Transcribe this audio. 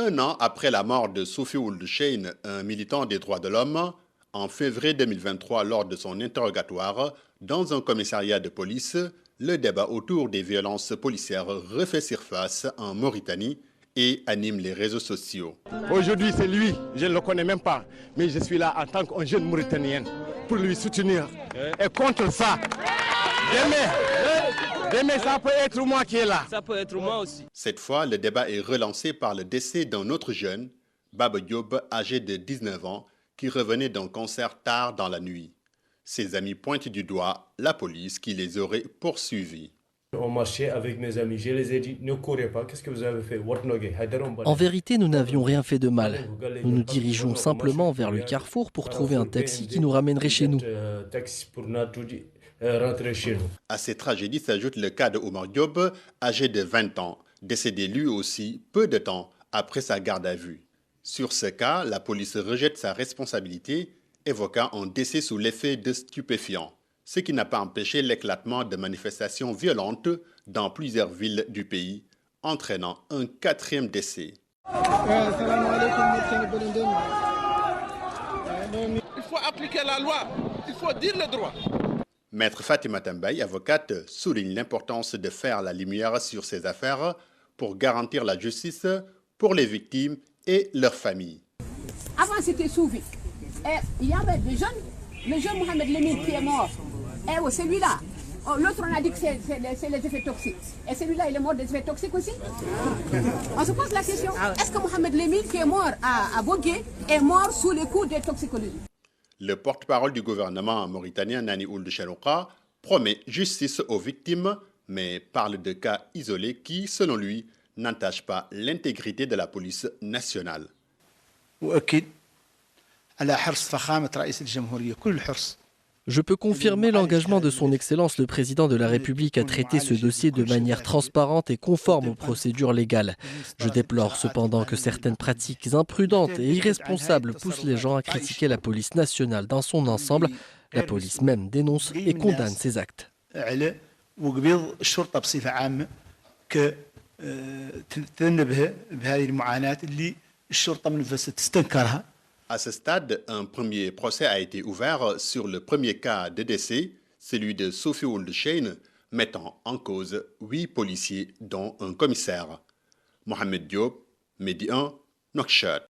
Un an après la mort de Sophie Ould Cheyne, un militant des droits de l'homme, en février 2023, lors de son interrogatoire dans un commissariat de police, le débat autour des violences policières refait surface en Mauritanie et anime les réseaux sociaux. Aujourd'hui, c'est lui, je ne le connais même pas, mais je suis là en tant qu'un jeune Mauritanien pour lui soutenir. Et contre ça, demain, ça peut être moi qui est là. Ça peut être moi aussi. Cette fois, le débat est relancé par le décès d'un autre jeune, Baba Diop, âgé de 19 ans, qui revenait d'un concert tard dans la nuit. Ses amis pointent du doigt la police qui les aurait poursuivis. On marchait avec mes amis, je les ai dit, ne courez pas, qu'est-ce que vous avez fait? En vérité, nous n'avions rien fait de mal. Nous nous dirigeons simplement vers le carrefour pour trouver un taxi qui nous ramènerait chez nous. À ces tragédies s'ajoute le cas de Omar Diop, âgé de 20 ans, décédé lui aussi peu de temps après sa garde à vue. Sur ce cas, la police rejette sa responsabilité, évoquant un décès sous l'effet de stupéfiants, ce qui n'a pas empêché l'éclatement de manifestations violentes dans plusieurs villes du pays, entraînant un 4e décès. Il faut appliquer la loi, il faut dire le droit. Maître Fatima Tambaye, avocate, souligne l'importance de faire la lumière sur ces affaires pour garantir la justice pour les victimes et leurs familles. Avant, c'était Soufi. Il y avait des jeunes, le jeune Mohamed Lemine qui est mort. Et celui-là, l'autre on a dit que c'est les effets toxiques. Et celui-là, il est mort des effets toxiques aussi. On se pose la question, est-ce que Mohamed Lemine qui est mort à Bogué est mort sous les coups des toxicologies? Le porte-parole du gouvernement mauritanien, Nani Ould Cherouka, promet justice aux victimes, mais parle de cas isolés qui, selon lui, n'entachent pas l'intégrité de la police nationale. Je peux confirmer l'engagement de son Excellence le Président de la République à traiter ce dossier de manière transparente et conforme aux procédures légales. Je déplore cependant que certaines pratiques imprudentes et irresponsables poussent les gens à critiquer la police nationale dans son ensemble. La police même dénonce et condamne ces actes. À ce stade, un premier procès a été ouvert sur le premier cas de décès, celui de Sophie Ould Cheyne, mettant en cause 8 policiers, dont un commissaire. Mohamed Diop, Medi 1, Nouakchott.